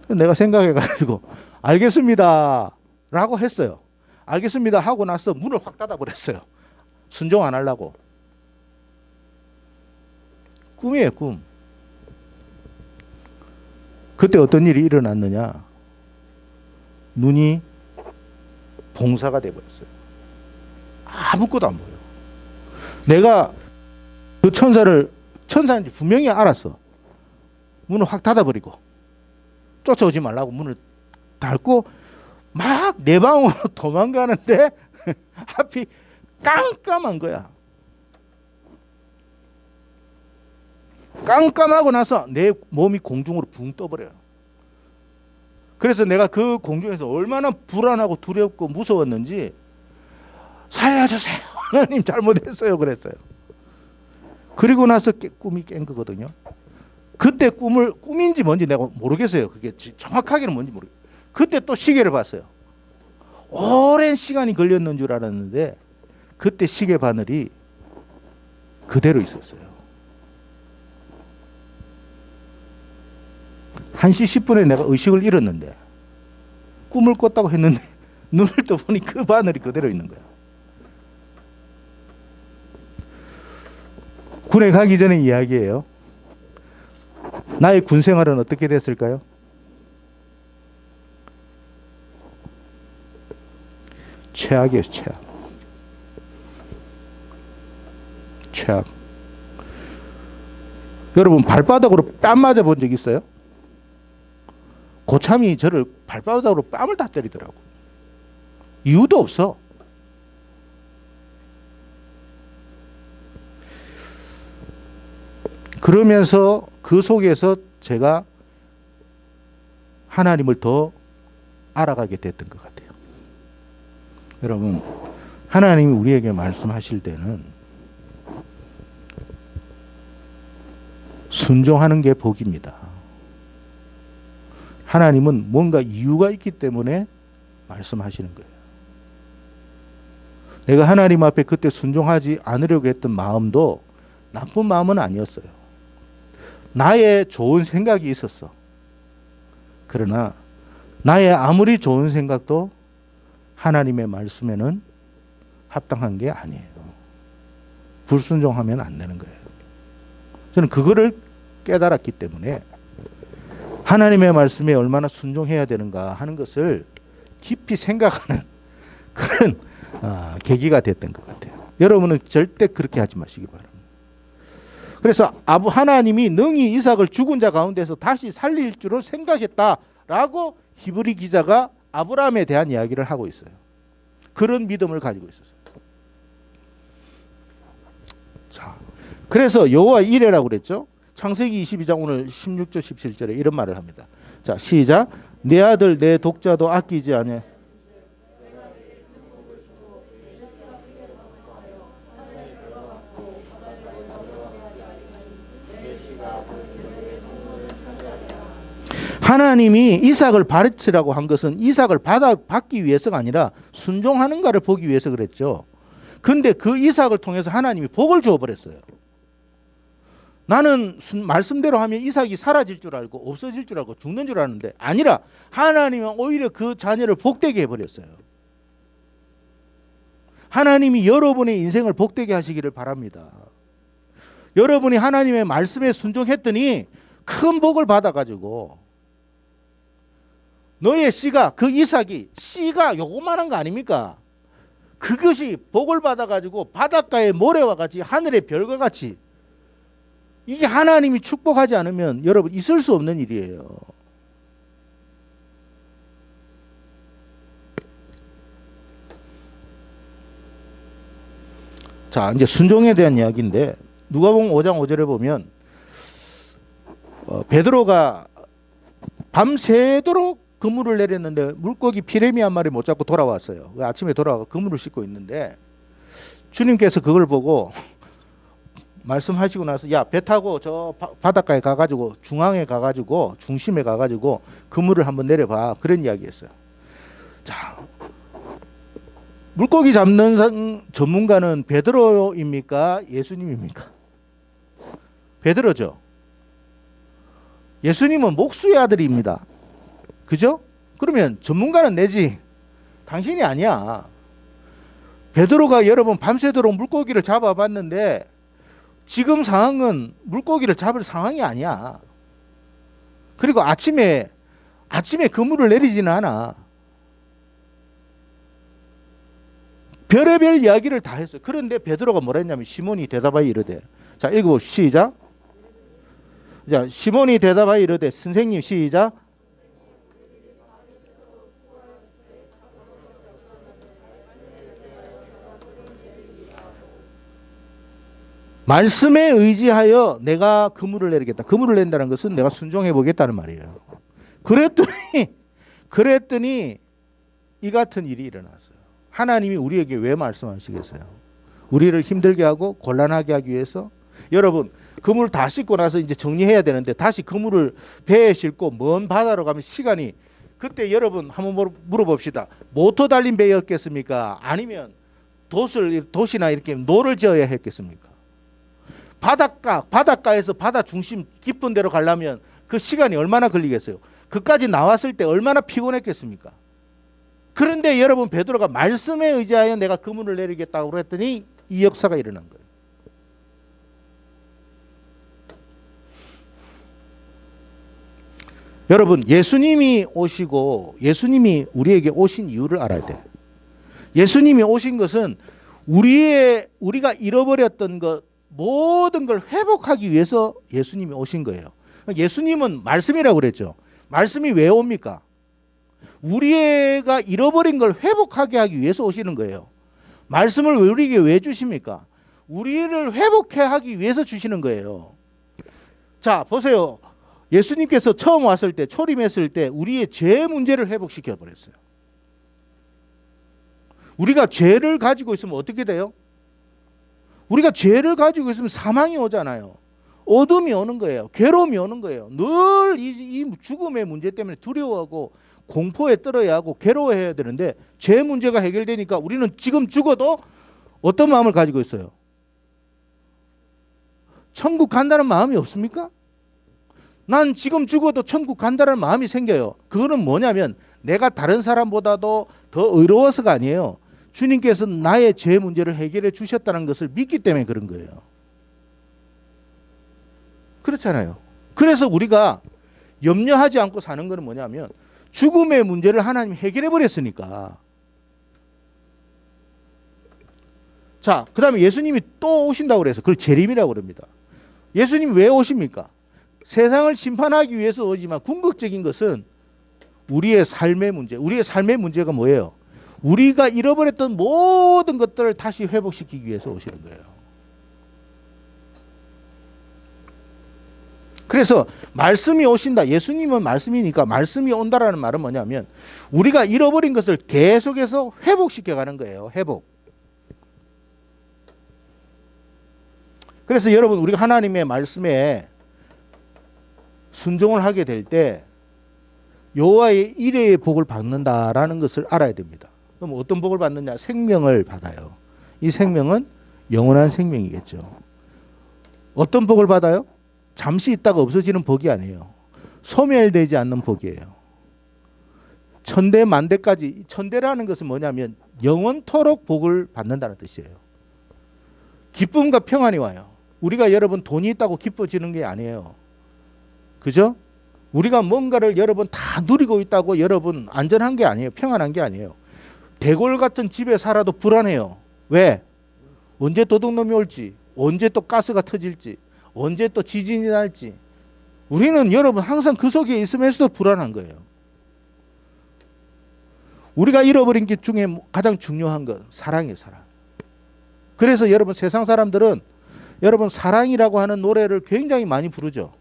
내가 생각해가지고 알겠습니다 라고 했어요. 알겠습니다 하고 나서 문을 확 닫아버렸어요. 순종 안 하려고. 꿈이에요, 꿈. 그때 어떤 일이 일어났느냐. 눈이 봉사가 돼버렸어요. 아무것도 안 보여. 내가 그 천사인지 분명히 알았어. 문을 확 닫아버리고 쫓아오지 말라고 문을 닫고 막 내 방으로 도망가는데 앞이 깜깜한 거야. 깜깜하고 나서 내 몸이 공중으로 붕 떠버려요. 그래서 내가 그 공중에서 얼마나 불안하고 두렵고 무서웠는지 살려주세요. 하나님 잘못했어요. 그랬어요. 그리고 나서 꿈이 깬 거거든요. 그때 꿈인지 뭔지 내가 모르겠어요. 그게 정확하게는 뭔지 모르겠어요. 그때 또 시계를 봤어요. 오랜 시간이 걸렸는 줄 알았는데 그때 시계 바늘이 그대로 있었어요. 1시 10분에 내가 의식을 잃었는데 꿈을 꿨다고 했는데 눈을 떠보니 그 바늘이 그대로 있는 거야. 군에 가기 전에 이야기예요. 나의 군 생활은 어떻게 됐을까요? 최악이에요, 최악. 최악. 여러분, 발바닥으로 뺨 맞아 본 적 있어요? 고참이 저를 발바닥으로 뺨을 다 때리더라고. 이유도 없어. 그러면서 그 속에서 제가 하나님을 더 알아가게 됐던 것 같아요. 여러분, 하나님이 우리에게 말씀하실 때는 순종하는 게 복입니다. 하나님은 뭔가 이유가 있기 때문에 말씀하시는 거예요. 내가 하나님 앞에 그때 순종하지 않으려고 했던 마음도 나쁜 마음은 아니었어요. 나의 좋은 생각이 있었어. 그러나 나의 아무리 좋은 생각도 하나님의 말씀에는 합당한 게 아니에요. 불순종하면 안 되는 거예요. 저는 그거를 깨달았기 때문에 하나님의 말씀에 얼마나 순종해야 되는가 하는 것을 깊이 생각하는 그런 계기가 됐던 것 같아요. 여러분은 절대 그렇게 하지 마시기 바랍니다. 그래서 하나님이 능히 이삭을 죽은 자 가운데서 다시 살릴 줄을 생각했다라고 히브리 기자가 아브라함에 대한 이야기를 하고 있어요. 그런 믿음을 가지고 있었어요. 자, 그래서 여호와 이레라고 그랬죠. 창세기 22장 오늘 16절 17절에 이런 말을 합니다. 자, 시작. 내 아들 내 독자도 아끼지 아니하. 하나님이 이삭을 바치라고 한 것은 이삭을 받기 위해서가 아니라 순종하는가를 보기 위해서 그랬죠. 근데 그 이삭을 통해서 하나님이 복을 주어버렸어요. 나는 말씀대로 하면 이삭이 사라질 줄 알고 없어질 줄 알고 죽는 줄 아는데 아니라 하나님은 오히려 그 자녀를 복되게 해버렸어요. 하나님이 여러분의 인생을 복되게 하시기를 바랍니다. 여러분이 하나님의 말씀에 순종했더니 큰 복을 받아가지고 너의 씨가 그 이삭이 씨가 요거만한 거 아닙니까? 그것이 복을 받아가지고 바닷가의 모래와 같이 하늘의 별과 같이 이게 하나님이 축복하지 않으면 여러분 있을 수 없는 일이에요. 자, 이제 순종에 대한 이야기인데 누가복음 5장 5절에 보면 베드로가 밤새도록 그물을 내렸는데 물고기 피레미 한 마리 못 잡고 돌아왔어요. 아침에 돌아와 그물을 씻고 있는데 주님께서 그걸 보고 말씀하시고 나서 야, 배 타고 저 바닷가에 가가지고 중앙에 가가지고 중심에 가가지고 그물을 한번 내려봐. 그런 이야기했어요. 자, 물고기 잡는 전문가는 베드로입니까? 예수님입니까? 베드로죠. 예수님은 목수의 아들입니다. 그죠? 그러면 전문가는 내지 당신이 아니야. 베드로가 여러분 밤새도록 물고기를 잡아봤는데 지금 상황은 물고기를 잡을 상황이 아니야. 그리고 아침에 그물을 내리지는 않아. 별의별 이야기를 다 했어요. 그런데 베드로가 뭐라 했냐면 시몬이 대답하여 이르되, 자 읽어봅시다. 시작. 자, 시몬이 대답하여 이르되 선생님 시작. 말씀에 의지하여 내가 그물을 내리겠다. 그물을 낸다는 것은 내가 순종해 보겠다는 말이에요. 그랬더니 이 같은 일이 일어났어요. 하나님이 우리에게 왜 말씀하시겠어요? 우리를 힘들게 하고 곤란하게 하기 위해서. 여러분 그물 다 싣고 나서 이제 정리해야 되는데 다시 그물을 배에 싣고 먼 바다로 가면 시간이, 그때 여러분 한번 물어봅시다. 모터 달린 배였겠습니까? 아니면 도시나 이렇게 노를 지어야 했겠습니까? 바닷가에서 바다 중심 깊은 데로 가려면 그 시간이 얼마나 걸리겠어요? 그까지 나왔을 때 얼마나 피곤했겠습니까? 그런데 여러분 베드로가 말씀에 의지하여 내가 그물을 내리겠다고 했더니 이 역사가 일어난 거예요. 여러분 예수님이 오시고 예수님이 우리에게 오신 이유를 알아야 돼요. 예수님이 오신 것은 우리가 잃어버렸던 것 모든 걸 회복하기 위해서 예수님이 오신 거예요. 예수님은 말씀이라고 그랬죠. 말씀이 왜 옵니까? 우리가 잃어버린 걸 회복하게 하기 위해서 오시는 거예요. 말씀을 우리에게 왜 주십니까? 우리를 회복해 하기 위해서 주시는 거예요. 자, 보세요. 예수님께서 처음 왔을 때, 초림했을 때 우리의 죄 문제를 회복시켜 버렸어요. 우리가 죄를 가지고 있으면 어떻게 돼요? 우리가 죄를 가지고 있으면 사망이 오잖아요. 어둠이 오는 거예요. 괴로움이 오는 거예요. 늘 이 죽음의 문제 때문에 두려워하고 공포에 떨어야 하고 괴로워해야 되는데 죄 문제가 해결되니까 우리는 지금 죽어도 어떤 마음을 가지고 있어요? 천국 간다는 마음이 없습니까? 난 지금 죽어도 천국 간다는 마음이 생겨요. 그거는 뭐냐면 내가 다른 사람보다도 더 의로워서가 아니에요. 주님께서 나의 죄 문제를 해결해 주셨다는 것을 믿기 때문에 그런 거예요. 그렇잖아요. 그래서 우리가 염려하지 않고 사는 것은 뭐냐면 죽음의 문제를 하나님이 해결해 버렸으니까. 자, 그 다음에 예수님이 또 오신다고 그래서 그걸 재림이라고 그럽니다. 예수님이 왜 오십니까? 세상을 심판하기 위해서 오지만 궁극적인 것은 우리의 삶의 문제. 우리의 삶의 문제가 뭐예요? 우리가 잃어버렸던 모든 것들을 다시 회복시키기 위해서 오시는 거예요. 그래서 말씀이 오신다. 예수님은 말씀이니까 말씀이 온다라는 말은 뭐냐면 우리가 잃어버린 것을 계속해서 회복시켜가는 거예요. 회복. 그래서 여러분 우리가 하나님의 말씀에 순종을 하게 될 때 여호와의 이레의 복을 받는다라는 것을 알아야 됩니다. 그럼 어떤 복을 받느냐? 생명을 받아요. 이 생명은 영원한 생명이겠죠. 어떤 복을 받아요? 잠시 있다가 없어지는 복이 아니에요. 소멸되지 않는 복이에요. 천대 만대까지. 천대라는 것은 뭐냐면 영원토록 복을 받는다는 뜻이에요. 기쁨과 평안이 와요. 우리가 여러분 돈이 있다고 기뻐지는 게 아니에요. 그죠? 우리가 뭔가를 여러분 다 누리고 있다고 여러분 안전한 게 아니에요. 평안한 게 아니에요. 대골 같은 집에 살아도 불안해요. 왜? 언제 도둑놈이 올지, 언제 또 가스가 터질지, 언제 또 지진이 날지. 우리는 여러분 항상 그 속에 있으면서도 불안한 거예요. 우리가 잃어버린 것 중에 가장 중요한 것, 사랑이에요, 사랑. 그래서 여러분 세상 사람들은 여러분 사랑이라고 하는 노래를 굉장히 많이 부르죠.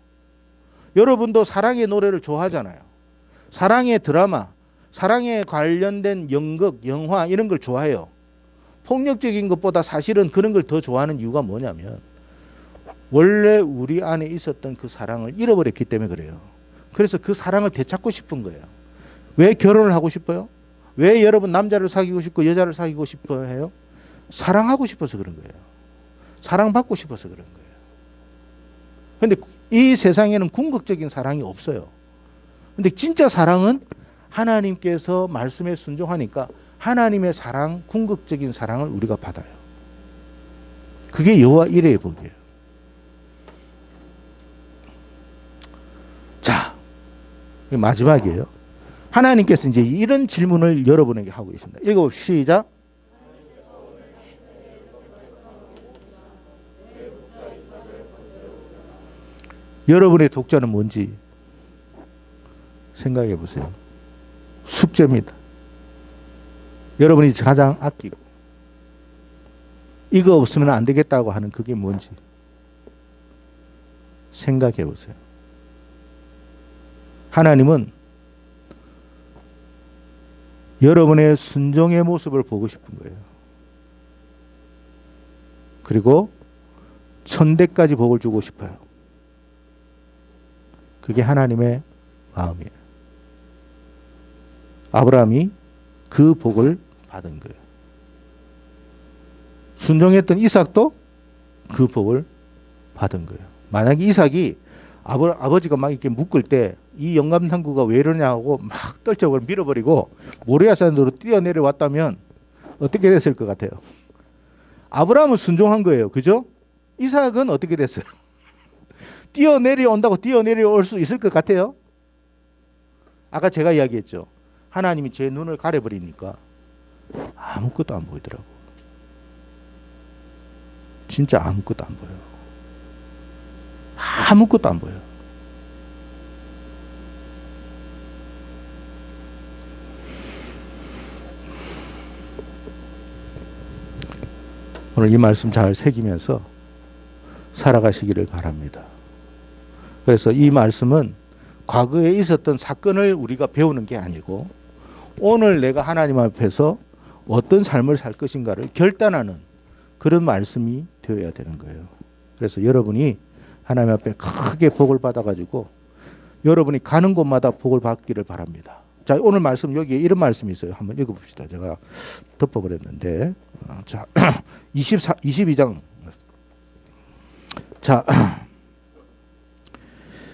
여러분도 사랑의 노래를 좋아하잖아요. 사랑의 드라마, 사랑에 관련된 연극, 영화 이런 걸 좋아해요. 폭력적인 것보다 사실은 그런 걸 더 좋아하는 이유가 뭐냐면 원래 우리 안에 있었던 그 사랑을 잃어버렸기 때문에 그래요. 그래서 그 사랑을 되찾고 싶은 거예요. 왜 결혼을 하고 싶어요? 왜 여러분 남자를 사귀고 싶고 여자를 사귀고 싶어 해요? 사랑하고 싶어서 그런 거예요. 사랑받고 싶어서 그런 거예요. 그런데 이 세상에는 궁극적인 사랑이 없어요. 근데 진짜 사랑은 하나님께서 말씀에 순종하니까 하나님의 사랑, 궁극적인 사랑을 우리가 받아요. 그게 여호와 이레의 복이에요. 자, 마지막이에요. 하나님께서 이제 이런 질문을 여러분에게 하고 계십니다. 읽어봅시다. 시작. 여러분의 독자는 뭔지 생각해 보세요. 숙제입니다. 여러분이 가장 아끼고 이거 없으면 안 되겠다고 하는 그게 뭔지 생각해 보세요. 하나님은 여러분의 순종의 모습을 보고 싶은 거예요. 그리고 천대까지 복을 주고 싶어요. 그게 하나님의 마음이에요. 아브라함이 그 복을 받은 거예요. 순종했던 이삭도 그 복을 받은 거예요. 만약에 이삭이 아버지가 막 이렇게 묶을 때 이 영감탱구가 왜 이러냐고 막 떨쳐버려 밀어버리고 모리아 산으로 뛰어내려왔다면 어떻게 됐을 것 같아요? 아브라함은 순종한 거예요. 그죠? 이삭은 어떻게 됐어요? 뛰어내려온다고 뛰어내려올 수 있을 것 같아요? 아까 제가 이야기했죠. 하나님이 제 눈을 가려버리니까 아무것도 안 보이더라고. 진짜 아무것도 안 보여요. 아무것도 안 보여요. 오늘 이 말씀 잘 새기면서 살아가시기를 바랍니다. 그래서 이 말씀은 과거에 있었던 사건을 우리가 배우는 게 아니고 오늘 내가 하나님 앞에서 어떤 삶을 살 것인가를 결단하는 그런 말씀이 되어야 되는 거예요. 그래서 여러분이 하나님 앞에 크게 복을 받아가지고 여러분이 가는 곳마다 복을 받기를 바랍니다. 자, 오늘 말씀 여기에 이런 말씀이 있어요. 한번 읽어봅시다. 제가 덮어버렸는데, 자, 22장. 자,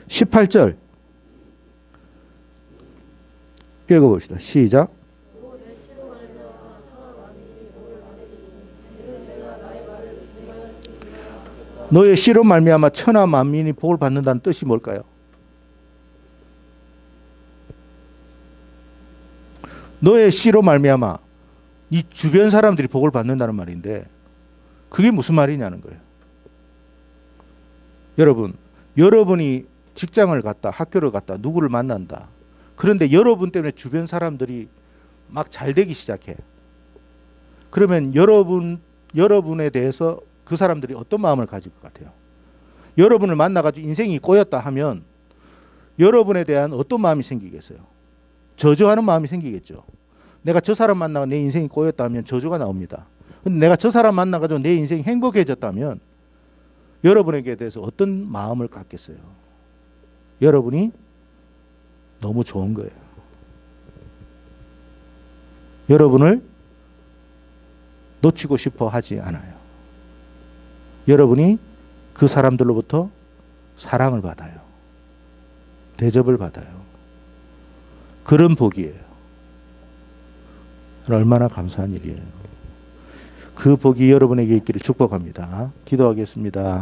18절 읽어봅시다. 시작. 너의 씨로 말미암아 천하 만민이 복을 받는다는 뜻이 뭘까요? 너의 씨로 말미암아 이 주변 사람들이 복을 받는다는 말인데 그게 무슨 말이냐는 거예요. 여러분, 여러분이 직장을 갔다 학교를 갔다 누구를 만난다. 그런데 여러분 때문에 주변 사람들이 막 잘 되기 시작해. 그러면 여러분에 대해서 그 사람들이 어떤 마음을 가질 것 같아요? 여러분을 만나가지고 인생이 꼬였다 하면 여러분에 대한 어떤 마음이 생기겠어요? 저주하는 마음이 생기겠죠. 내가 저 사람 만나고 내 인생이 꼬였다 하면 저주가 나옵니다. 근데 내가 저 사람 만나가지고 내 인생이 행복해졌다면 여러분에게 대해서 어떤 마음을 갖겠어요? 여러분이 너무 좋은 거예요. 여러분을 놓치고 싶어 하지 않아요. 여러분이 그 사람들로부터 사랑을 받아요. 대접을 받아요. 그런 복이에요. 얼마나 감사한 일이에요. 그 복이 여러분에게 있기를 축복합니다. 기도하겠습니다.